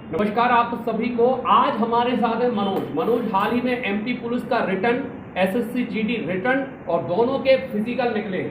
नमस्कार आप सभी को। आज हमारे साथ है मनोज हाल ही में एमपी पुलिस का रिटर्न, एसएससी जीडी रिटर्न और दोनों के फिजिकल निकले।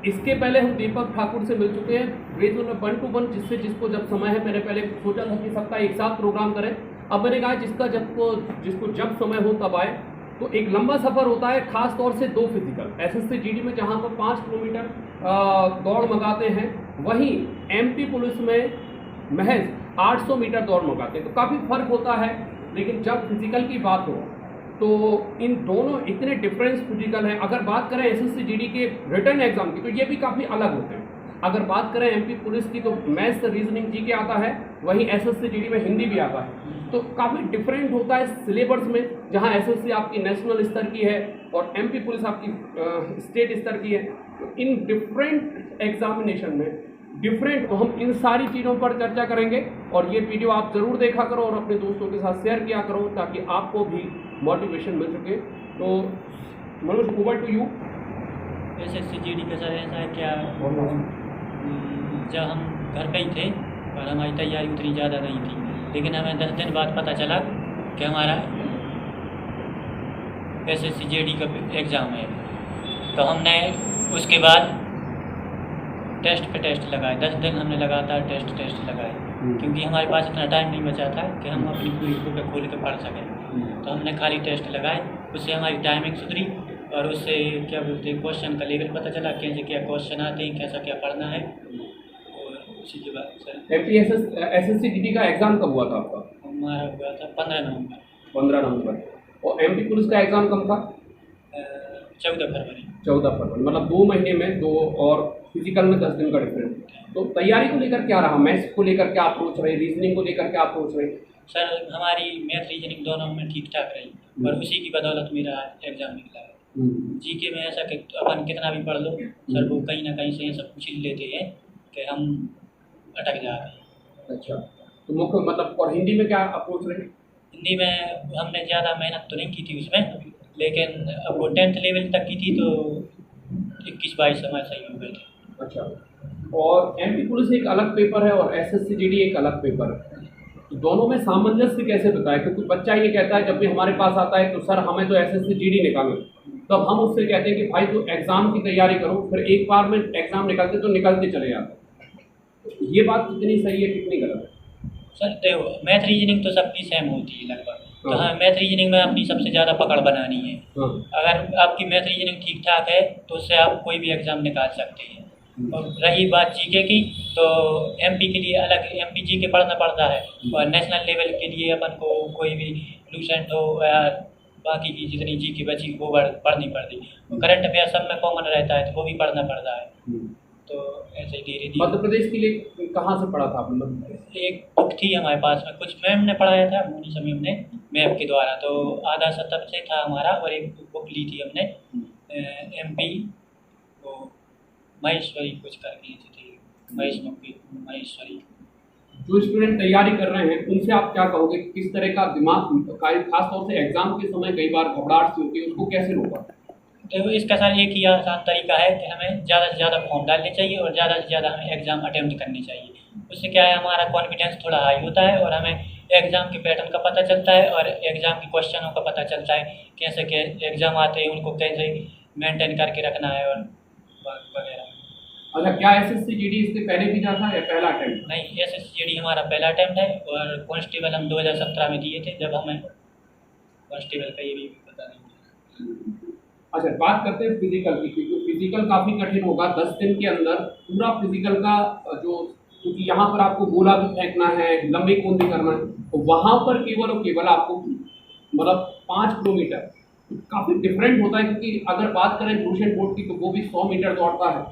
इसके पहले हम दीपक ठाकुर से मिल चुके हैं ग्रेड में 1 to 1, जिसको जब समय है, मैंने पहले सोचा था कि सबका एक साथ प्रोग्राम करें। अब मैंने कहा जिसको जब समय हो तब आए। तो एक लंबा सफ़र होता है, खास तौर से 2 फिजिकल। एसएससी जीडी में जहां पर 5 किलोमीटर दौड़ मंगाते हैं, वहीं एमपी पुलिस में महज 800 मीटर दौड़ मंगाते हैं। तो काफ़ी फर्क होता है। लेकिन जब फिजिकल की बात हो तो इन दोनों इतने डिफरेंस फिजिकल हैं। अगर बात करें एसएससी जीडी के रिटर्न एग्जाम की, तो ये भी काफ़ी अलग होते हैं। अगर बात करें एमपी पुलिस की, तो मैथ्स, रीजनिंग, जीके आता है, वहीं एसएससी जीडी में हिंदी भी आता है। तो काफ़ी डिफरेंट होता है सिलेबस में। जहां एसएससी आपकी नेशनल स्तर की है और एमपी पुलिस आपकी स्टेट स्तर की है। तो इन डिफरेंट एग्जामिनेशन में डिफरेंट, तो हम इन सारी चीज़ों पर चर्चा करेंगे। और ये वीडियो आप ज़रूर देखा करो और अपने दोस्तों के साथ शेयर किया करो, ताकि आपको भी मोटिवेशन मिल सके। तो Manoj, over to you. SSC GD का सर ऐसा है क्या, जब हम घर पे ही थे और हमारी तैयारी उतनी ज़्यादा नहीं थी, लेकिन हमें 10 दिन बाद पता चला कि हमारा एसएससी जीडी का एग्ज़ाम है। तो हमने उसके बाद टेस्ट पे टेस्ट लगाए। 10 दिन हमने लगातार टेस्ट लगाए, क्योंकि हमारे पास इतना टाइम नहीं बचा था कि हम अपनी पूरी बुक खोल के पढ़ सकें। तो हमने खाली टेस्ट लगाए, उससे हमारी टाइमिंग सुधरी और उससे क्या बोलते हैं, क्वेश्चन का लेवल पता चला, कैसे क्या क्वेश्चन आते हैं, कैसा क्या पढ़ना है। और उसी के बाद सर एसएससी जीडी का एग्जाम कब हुआ था आपका? हमारा हुआ था 15 नवंबर। 15 नवंबर। और एमपी पुलिस का एग्जाम कब था? 14 फरवरी। 14 फरवरी, मतलब 2 महीने में 2, और फिजिकल में 10 दिन का डिफरेंस। तो तैयारी को लेकर क्या रहा? मैथ्स को लेकर क्या अप्रोच रही? रीजनिंग को लेकर क्या अप्रोच रही? सर हमारी मैथ रीजनिंग दोनों में ठीक ठाक रही और उसी की बदौलत मेरा एग्ज़ाम निकला है। जीके में ऐसा कि अपन कितना भी पढ़ लो सर, वो कहीं ना कहीं से ये सब पूछ ही लेते हैं कि हम अटक जा रहे हैं। अच्छा, तो मुख्य मतलब, और हिंदी में क्या अप्रोच रही? हिंदी में हमने ज़्यादा मेहनत तो नहीं की थी उसमें, लेकिन अब वो 10th लेवल तक की थी, तो 21-22 हमारे सही हो गए थे। अच्छा, और एमपी पुलिस एक अलग पेपर है और एसएससी जीडी एक अलग पेपर है। तो दोनों में सामंजस्य कैसे बताए? क्योंकि बच्चा ये कहता है, जब भी हमारे पास आता है, तो सर हमें तो एसएससी जीडी निकालो। तब हम उससे कहते हैं कि भाई तो एग्जाम की तैयारी करो। फिर एक बार में एग्जाम निकलते तो निकलते चले जाते। ये बात कितनी सही है, कितनी गलत है? सर देखो, मैथ रीजनिंग तो सबकी सेम होती है लगभग। तो हाँ, मैथ रीजनिंग में अपनी सबसे ज़्यादा पकड़ बनानी है। अगर आपकी मैथ रीजनिंग ठीक ठाक है तो उससे आप कोई भी एग्ज़ाम निकाल सकते हैं। और रही बात जीके की, तो एमपी के लिए अलग एमपी जीके पढ़ना पड़ता है, और नेशनल लेवल के लिए अपन को कोई भी लूसेंट हो या बाकी की जितनी जीके बची वो पढ़नी पड़ती। करंट अफेयर सब में कॉमन रहता है, तो वो भी पढ़ना पड़ता है। तो ऐसे ही धीरे धीरे। मध्य प्रदेश के लिए कहाँ से पढ़ा था आपने मध्य प्रदेश? एक बुक थी हमारे पास में, कुछ मैम ने पढ़ाया था, मोनी समय हमने मैम के द्वारा, तो आधा सत्तर से था हमारा। और एक बुक ली थी हमने एमपी वो महेश्वरी कुछ करके थी, महेश्वरी। जो स्टूडेंट तैयारी कर रहे हैं, उनसे आप क्या कहोगे? किस तरह का दिमाग, खास तौर से एग्जाम के समय कई बार घबराहट सी होती है, उसको कैसे रोका? तो इसका सर एक ही आसान तरीका है कि हमें ज़्यादा से ज़्यादा फॉर्म डालने चाहिए और ज़्यादा से ज़्यादा हमें एग्ज़ाम अटेम्प्ट करने चाहिए। उससे क्या है, हमारा कॉन्फिडेंस थोड़ा हाई होता है और हमें एग्ज़ाम के पैटर्न का पता चलता है और एग्ज़ाम के क्वेश्चनों का पता चलता है, कैसे के एग्ज़ाम आते हैं, उनको कैसे मेंटेन करके रखना है और वगैरह। अच्छा, क्या एसएससी जीडी इसके पहले भी था या पहला अटेम्प्ट? नहीं, एसएससी जीडी हमारा पहला अटेम्प्ट है और कांस्टेबल हम 2017 में दिए थे, जब हमें कांस्टेबल का ये भी पता नहीं। अच्छा, बात करते हैं फिजिकल की, क्योंकि फिजिकल काफ़ी कठिन होगा। 10 दिन के अंदर पूरा फिजिकल का जो, क्योंकि यहाँ पर आपको गोला भी फेंकना है, लंबी कूद भी करना है, तो वहाँ पर केवल और केवल आपको मतलब 5 किलोमीटर, काफ़ी डिफरेंट होता है। क्योंकि अगर बात करें लूसेंट बोल्ट की, तो वो भी 100 मीटर दौड़ता है,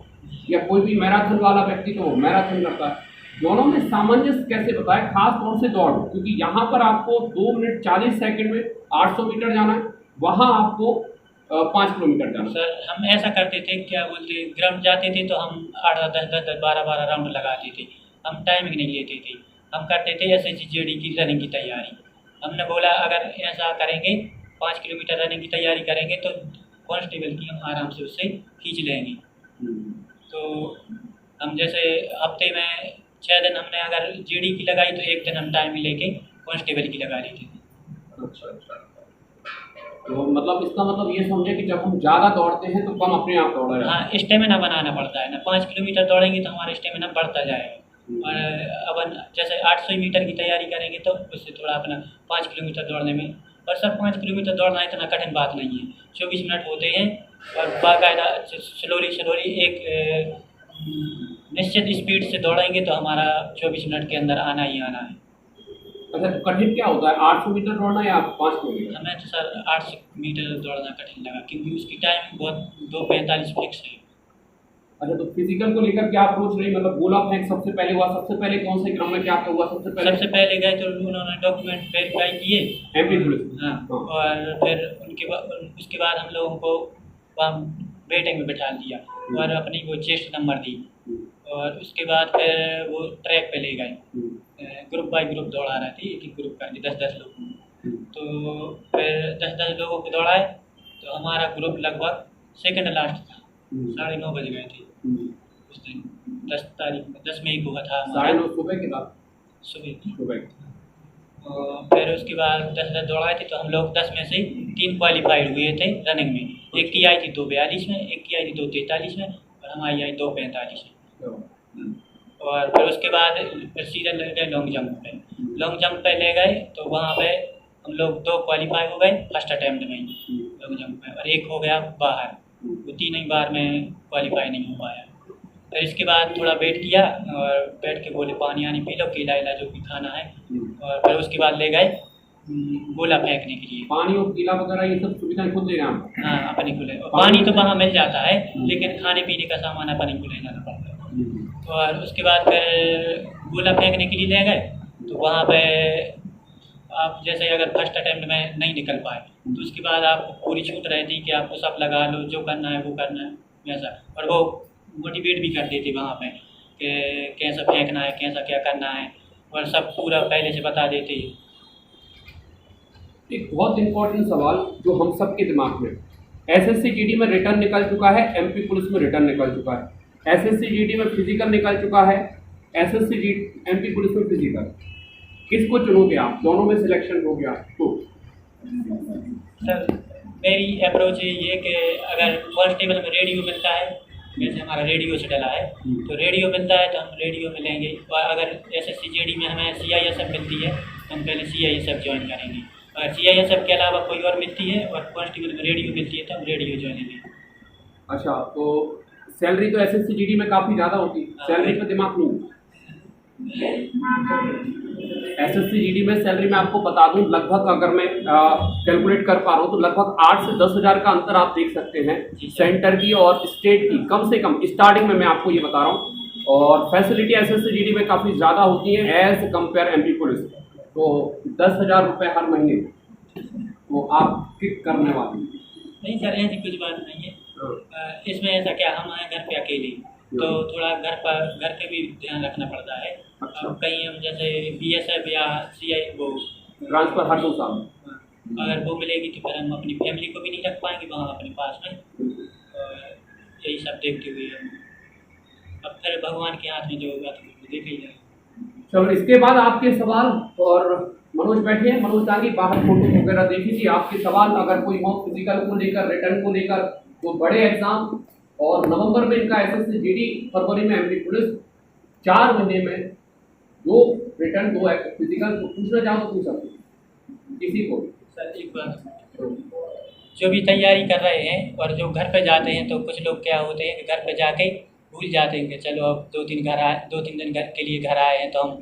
या कोई भी मैराथन वाला व्यक्ति तो वो मैराथन करता है। दोनों में सामंजस्य कैसे बताएं, खास तौर से दौड़? क्योंकि यहाँ पर आपको 2 मिनट 40 सेकंड में 800 मीटर जाना है, वहाँ आपको 5 किलोमीटर जाना। सर हम ऐसा करते थे, क्या बोलते, ग्राउंड जाते थे तो हम 8-10 12 राउंड लगाते थे। हम टाइमिंग नहीं लेते थे, हम करते थे एसएससी जीडी की रनिंग की तैयारी। हमने बोला अगर ऐसा करेंगे, 5 किलोमीटर रनिंग की तैयारी करेंगे तो कांस्टेबल की हम आराम से उससे खींच लेंगे। तो हम जैसे हफ्ते में 6 दिन हमने अगर जीडी की लगाई तो एक दिन हम टाइम लेके कांस्टेबल की लगा ली थी। अच्छा अच्छा। तो मतलब इसका मतलब ये समझे कि जब हम ज़्यादा दौड़ते हैं तो कम अपने आप दौड़ा जाता है। हाँ, स्टेमिना बनाना पड़ता है ना, 5 किलोमीटर दौड़ेंगे तो हमारा स्टेमिना बढ़ता जाएगा। हम्म। और अपन जैसे 800 मीटर की तैयारी करेंगे तो उससे थोड़ा अपना 5 किलोमीटर दौड़ने में, और सर 5 किलोमीटर दौड़ना इतना कठिन बात नहीं है, 24 मिनट होते हैं और बाकायदा स्लोली स्लोली एक निश्चित स्पीड से दौड़ेंगे तो हमारा 24 मिनट के अंदर आना ही आना है। अच्छा, तो कठिन क्या होता है, 800 मीटर दौड़ना या 5 किलोमीटर? हमें तो सर 800 मीटर दौड़ना कठिन लगा क्योंकि उसकी टाइम बहुत 2:45 फिक्स है। अच्छा, तो फिजिकल को लेकर क्या अप्रोच रही, मतलब गोला फेंक सबसे पहले हुआ, सबसे पहले कौन से क्रम में क्या हुआ सबसे पहले? सबसे पहले गए तो उन्होंने डॉक्यूमेंट वेरीफाई किए। MP police. हाँ, और फिर उसके बाद हम लोगों को वहाँ वेटिंग में बैठा दिया और अपनी वो चेस्ट नंबर दी, और उसके बाद फिर वो ट्रैक पे ले गए। ग्रुप बाय ग्रुप दौड़ा रहे थे, एक एक ग्रुप कर दी 10-10 लोगों को। तो फिर 10-10 लोगों को दौड़ाए तो हमारा ग्रुप लगभग सेकंड लास्ट था। 9:30 बज गए थे उस दिन, 10 तारीख में, 10 मई को था हमारा। 9:30 सुबह के बाद? सुबह। सुबह। फिर उसके बाद 10-10 दौड़ाए थे तो हम लोग 10 में से 3 क्वालिफाइड हुए थे रनिंग में। एक की आई थी 2:42 में, एक की आई थी 2:43 में, और हमारी आई 2:45 में। और फिर उसके बाद फिर सीधे ले गए लॉन्ग जंप पे। लॉन्ग जंप पे ले गए तो वहाँ पे हम लोग 2 क्वालिफाई हो गए फर्स्ट अटैम्प्ट में लॉन्ग जंप में, और एक हो गया बाहर, वो 3 ही बार में क्वालिफाई नहीं हो पाया। फिर इसके बाद थोड़ा वेट किया और बैठ के बोले पानी आनी पी लो, केला इला जो भी खाना है, और फिर उसके बाद ले गए गोला फेंकने के लिए। पानी और केला वगैरह ये सब सुविधाएं खुद ले जाना? हाँ, अपने को ले, और पानी तो वहाँ मिल जाता है लेकिन खाने पीने का सामान अपने को ले जाना पड़ता है। और उसके बाद फिर गोला फेंकने के लिए ले गए तो वहाँ पे आप जैसे अगर फर्स्ट अटैम्प्ट में नहीं निकल पाए तो उसके बाद आपको पूरी छूट रहती कि आपको सब लगा लो, जो करना है वो करना है वैसा, और वो मोटिवेट भी कर देते वहाँ पे कि कैसा फेंकना है, कैसा क्या करना है, और सब पूरा पहले से बता देते। एक बहुत इंपॉर्टेंट सवाल जो हम सबके दिमाग में, एसएससी जीडी में रिटर्न निकल चुका है, एमपी पुलिस में रिटर्न निकल चुका है, एसएससी जीडी में फिजिकल निकल चुका है, एसएससी जीडी एमपी पुलिस में फिजिकल, किसको चुनोगे आप? दोनों में सिलेक्शन हो गया तो? सर मेरी अप्रोच ये कि अगर कांस्टेबल में रेडियो मिलता है, जैसे हमारा रेडियो से डला है तो रेडियो मिलता है तो हम रेडियो में लेंगे, और अगर एसएससी जीडी में हमें सीआईएसएफ मिलती है तो हम पहले सीआईएसएफ ज्वाइन करेंगे, और सीआईएसएफ के अलावा कोई और मिलती है और कांस्टेबल में रेडियो मिलती है तो हम रेडियो ज्वाइन लेंगे। अच्छा, तो सैलरी तो एसएससी जीडी में काफ़ी ज़्यादा होती है, सैलरी पे दिमाग नहीं? एसएससी जीडी में सैलरी मैं आपको बता दूं, लगभग अगर मैं कैलकुलेट कर पा रहा हूं तो लगभग 8 से 10 हज़ार का अंतर आप देख सकते हैं सेंटर की और स्टेट की, कम से कम स्टार्टिंग में मैं आपको ये बता रहा हूं। और फैसिलिटी एसएससी जीडी में काफ़ी ज़्यादा होती है एज कंपेयर एमपी पुलिस। तो 10,000 रुपये हर महीने तो आप किक करने वाले? नहीं सर, ऐसी कुछ बात नहीं है। इसमें ऐसा क्या, हम हैं घर पे अकेले तो थोड़ा घर पे भी ध्यान रखना पड़ता है। अच्छा। अब कहीं हम जैसे बीएसएफ या सीआई वो ट्रांसफर हर 2 साल, अगर वो मिलेगी तो फिर हम अपनी फैमिली को भी नहीं रख पाएंगे वहाँ अपने पास में, और यही सब देखते हुए अब फिर भगवान के हाथ में जो होगा तो वो देख ही जाएगा। चलो, इसके बाद आपके सवाल, और मनोज बैठे हैं, मनोज आगे बाहर फोटो वगैरह देख लीजिए। आपके सवाल अगर कोई हो फिजिकल को लेकर, रिटर्न को लेकर, तो बड़े एग्जाम, और नवंबर में इनका एसएससी जीडी, फरवरी में एमपी पुलिस, 4 महीने में 2 रिटर्न 2 फिजिकल, तो पूछना चाहो तो पूछ सकते किसी को। सर एक बात, जो भी तैयारी कर रहे हैं और जो घर पे जाते हैं तो कुछ लोग क्या होते हैं कि घर पे जाके भूल जाते हैं कि चलो अब 2-3 दिन घर के लिए घर आए हैं तो हम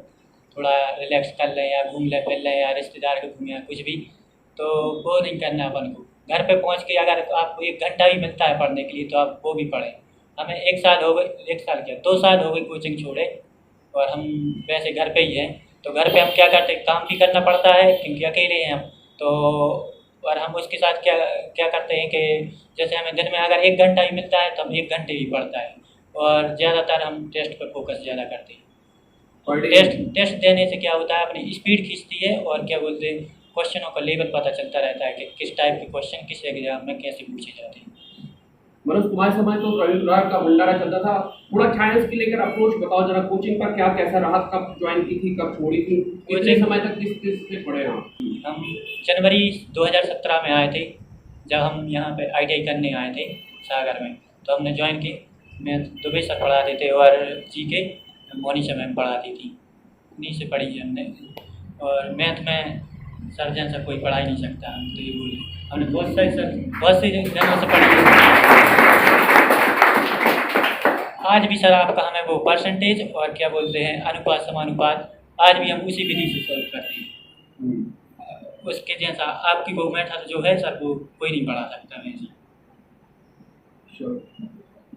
थोड़ा रिलैक्स कर लें या घूम लें फिर लें या रिश्तेदार के घूमें या कुछ भी, तो वो नहीं करना अपन को। घर पे पहुंच के अगर आपको 1 घंटा भी मिलता है पढ़ने के लिए तो आप वो भी पढ़ें। हमें 1 साल हो गए, 1 साल क्या 2 साल हो गए कोचिंग छोड़े, और हम वैसे घर पे ही हैं। तो घर पे हम क्या करते हैं, काम भी करना पड़ता है क्योंकि अकेले हैं हम तो, और हम उसके साथ क्या क्या करते हैं कि जैसे हमें दिन में अगर 1 घंटा ही मिलता है तो हम 1 घंटे ही पढ़ता है, और ज़्यादातर हम टेस्ट पर फोकस ज़्यादा करते हैं। टेस्ट देने से क्या होता है, अपनी स्पीड खींचती है, और क्या बोलते हैं क्वेश्चनों का लेवल पता चलता रहता है कि किस टाइप के क्वेश्चन किस एग्जाम में कैसे पूछे जाते हैं। मनोज, तुम्हारे समय तो रविवार का भंडारा चलता था, थोड़ा साइंस की लेकर अप्रोच बताओ जरा, कोचिंग का क्या कैसा रहा, कब ज्वाइन की थी, कब छोड़ी थी, कितने समय तक किस से पढ़े आप? हम जनवरी 2017 में आए थे, जब हम यहाँ पे ITI करने आए थे सागर में, तो हमने ज्वाइन की। मैथ दुबे सर पढ़ाते थे और GK मोनिशा मैम पढ़ाती थी, इन्हीं से पढ़ी है हमने। और मैथ में सर जैसा कोई पढ़ा ही नहीं सकता, हम तो ये बोले, हमने बहुत से जनों से पढ़ी है। आज भी सर आपका हमें वो परसेंटेज और क्या बोलते हैं अनुपात समानुपात, आज भी हम उसी विधि से सॉल्व करते हैं। उसके जैसा आपकी वो मेथड जो है सर, वो कोई नहीं पढ़ा सकता वैसे।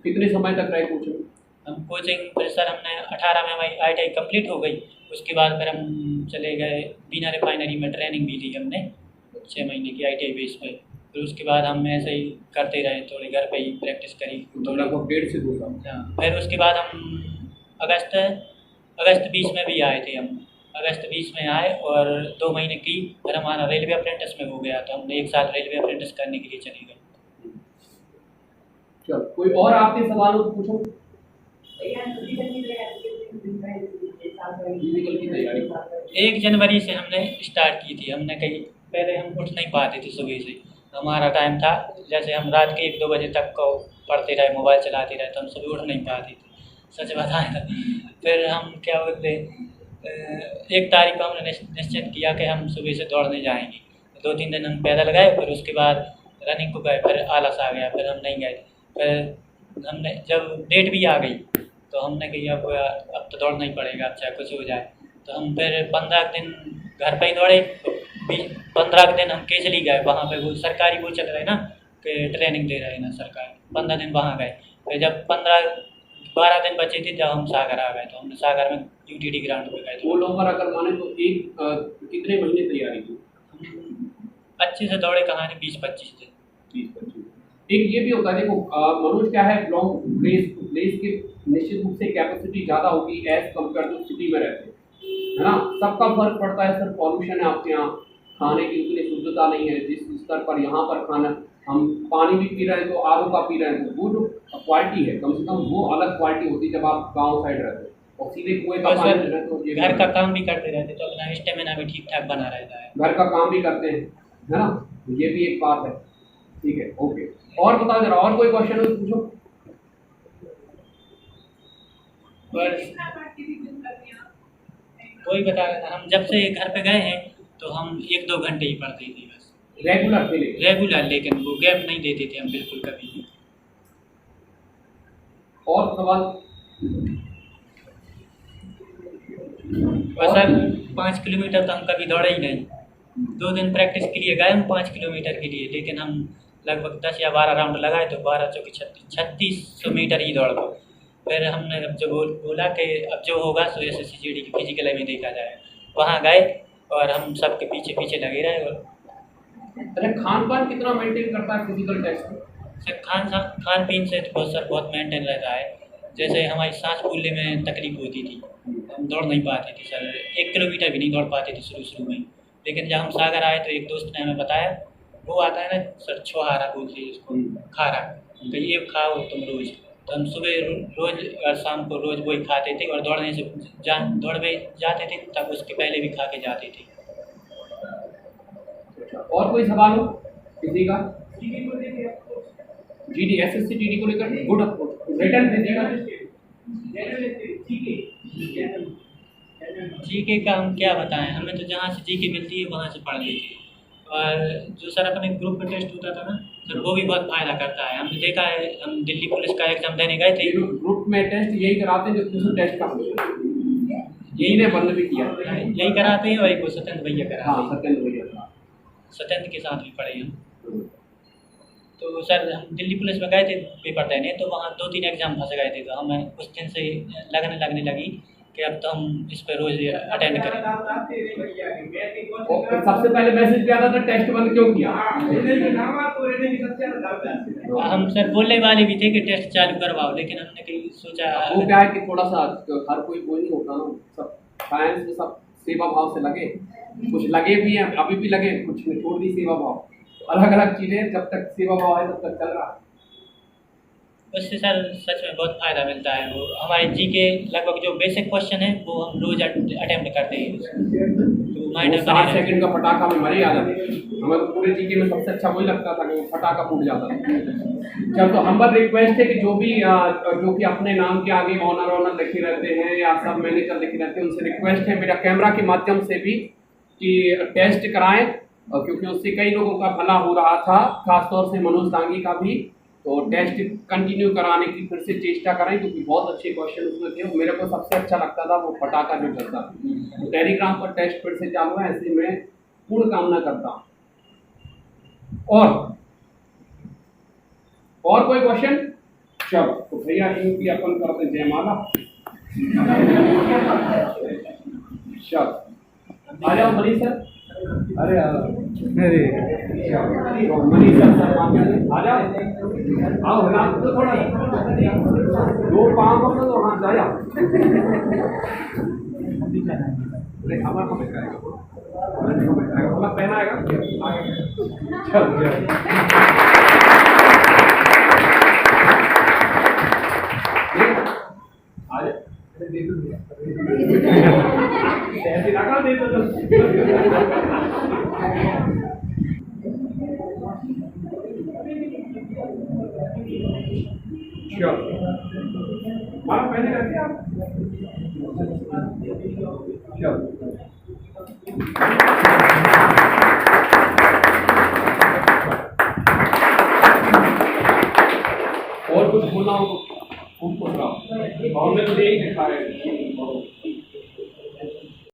कितने समय तक रहे कोचिंग? हम कोचिंग फिर सर हमने 18 में हमारी ITI कंप्लीट हो गई, उसके बाद फिर हम चले गए बीना रिफाइनरी में, ट्रेनिंग भी ली हमने 6 महीने की ITI बेस पे। फिर उसके बाद हम ऐसे ही करते रहे, थोड़े घर पे ही प्रैक्टिस करी, तो लगभग 1.5 से 2 साल। हाँ, फिर उसके बाद हम अगस्त 20 में भी आए थे। हम अगस्त 20 में आए और 2 महीने की, फिर हमारा रेलवे अप्रेंटिस में हो गया, तो हमने 1 साल रेलवे अप्रेंटिस करने के लिए चले गए। चलो, कोई और आपके सवाल हो तो पूछो। फिजिकल की तैयारी 1 जनवरी से हमने स्टार्ट की थी। हमने कहीं पहले हम उठ नहीं पाते थे सुबह से, हमारा टाइम था जैसे हम रात के 1-2 बजे तक को पढ़ते रहे, मोबाइल चलाते रहे, तो हम सुबह उठ नहीं पाते थे, सच बताएं तो। फिर हम क्या बोलते 1 तारीख को हमने निश्चित किया कि हम सुबह से दौड़ने जाएंगे। 2-3 दिन हम पैदल गए, फिर उसके बाद रनिंग को गए, फिर आलस आ गया, फिर हम नहीं गए। फिर हमने जब डेट भी आ गई तो हमने कही अब तो दौड़ना ही पड़ेगा, अब चाहे कुछ हो जाए। तो हम फिर 15 दिन घर पे ही दौड़े। 15 दिन हम केसली गए, वहाँ पे वो सरकारी वो चल रहे ना कि ट्रेनिंग दे रहे हैं ना सरकार, 15 दिन वहाँ गए। फिर जब 12 दिन बचे थे, जब हम सागर आ गए, तो हमने सागर में UTD ग्राउंड पे गए। वो लोग अगर माने तो कितने महीने तैयारी की? अच्छे से दौड़े कहानी 20-25 दिन। 20-25। एक ये भी होता है, देखो मनोज क्या है, लॉन्ग प्लेस की निश्चित रूप से कैपेसिटी ज़्यादा होगी एज कम्पेयर टू सिटी में रहते हैं, है ना। सबका फर्क पड़ता है सर, पॉल्यूशन है आपके यहाँ, खाने की उतनी शुद्धता नहीं है जिस स्तर पर यहाँ पर खाना, हम पानी भी पी रहे हैं तो RO का पी रहे हैं, तो वो जो क्वालिटी है कम से कम वो अलग क्वालिटी होती है जब आप गाँव साइड रहते हो और सीधे कुएं का पानी ले रहे तो ये घर का काम भी करते रहते तो अपना स्टेमिना भी ठीक ठाक बना रहता है, घर का काम भी करते हैं, है ना, ये भी एक बात है। ठीक है, ओके। और बताओ जरा, और कोई क्वेश्चन हो तो पूछो। कोई बता, हम जब से घर पे गए हैं तो हम 1-2 घंटे ही पढ़ते थे बस, रेगुलर, लेकिन वो गैप नहीं देते थे हम बिल्कुल कभी। और सवाल? बस सर 5 किलोमीटर तो हम कभी दौड़े ही नहीं। 2 दिन प्रैक्टिस के लिए गए हम 5 किलोमीटर के लिए, लेकिन हम लगभग 10 या 12 राउंड लगाए तो 12 चौकी 3600 मीटर ही दौड़ पाए। फिर हमने अब जो बोला कि अब जो होगा सो SSC GD की फिजिकल में देखा जाए, वहाँ गए और हम सबके पीछे पीछे लगे रहे। अरे खान पान कितना मेंटेन करता है फिजिकल टेस्ट में? सर खान पीन से तो बहुत मेंटेन रहता है। जैसे हमारी सांस फूलने में तकलीफ होती थी, हम दौड़ नहीं पाते थे सर, 1 किलोमीटर भी नहीं दौड़ पाते थे शुरू में। लेकिन जब हम सागर आए तो एक दोस्त ने हमें बताया, वो आता है ना सर छोहारा बोलते हैं उसको, खारा, तो ये खाओ तुम रोज़। तो हम सुबह रोज़ और शाम को रोज़ वही खाते थे और दौड़ने से दौड़ पे जाते थे, तब उसके पहले भी खा के जाते थे। और कोई सवाल हो किसी का? GD SSC GD को लेकर गुड अप्रोच, रिटर्न दीजिएगा। GK का हम क्या बताएं, हमें तो जहाँ से GK मिलती है वहाँ से पढ़ लेते हैं। और जो सर अपने ग्रुप में टेस्ट होता था ना सर, वो भी बहुत फायदा करता है। हमने देखा है, हम दिल्ली पुलिस का एग्जाम देने गए थे, ग्रुप में टेस्ट यही कराते हैं जो क्वेश्चन टेस्ट का यही ने बंद भी किया, यही कराते हैं। और एक वो सत्येंद्र भैया कराते हैं। हाँ, सत्येंद्र भैया, सत्येंद्र के साथ भी पढ़े हम। तो सर हम दिल्ली पुलिस में गए थे पेपर देने, तो वहाँ 2-3 एग्जाम फंस गए थे, तो हमें उस दिन से लगने लगी कि अब तो हम इस पर रोज अटेंड करें। सबसे पहले मैसेज क्या आता था, टेस्ट बंद क्यों किया? हम सर बोलने वाले भी थे कि टेस्ट चालू करवाओ, लेकिन हमने कहीं सोचा वो क्या है कि थोड़ा सा हर कोई वो नहीं होता ना, सब साइंस में सब सेवा भाव से लगे, कुछ लगे भी हैं, अभी भी लगे, कुछ ने छोड़ दी सेवा भाव, अलग अलग चीजें, जब तक सेवा भाव है तब तक चल रहा है। उससे सर सच में बहुत फ़ायदा मिलता है। वो हमारे जी के लगभग जो बेसिक क्वेश्चन है वो हम रोज़ अटेम्प्ट करते हैं, तो माइंड में 60 सेकंड का पटाखा में मरी आ जाती। हमें तो पूरे जीके में सबसे अच्छा वही लगता था कि वो पटाखा फूट जाता था। चल, तो हम्बल रिक्वेस्ट है कि जो कि अपने नाम के आगे ऑनर लिखे रहते हैं या सब मैनेजर लिखे रहते हैं, उनसे रिक्वेस्ट है मेरा कैमरा के माध्यम से भी कि टेस्ट कराएं, क्योंकि उससे कई लोगों का भला हो रहा था, खासतौर से मनोज दांगी का भी। तो टेस्ट कंटिन्यू कराने की फिर से चेष्टा करें, क्योंकि बहुत अच्छे क्वेश्चन उसमें थे। मेरे को सबसे अच्छा लगता था वो पटाखा जो चलता। तो टेलीग्राम पर टेस्ट फिर से चालू है, ऐसे मैं पूर्ण कामना करता हूँ। और कोई क्वेश्चन? चलो, तो भैया इनकी अपन करते जयमाला। चलो, आ जाओ मनीष सर। अरे मनीष सर आ जाओ, आओ हिला तो थोड़ा, दो पाँव पकड़ो तो हाथ जाया। हमारा पहना आएगा। चल ऐसे लगा दे तो मारा पहले रखिए आप। और कुछ बोलना हो तो पूछ रहा हूँ। और मैं तो यही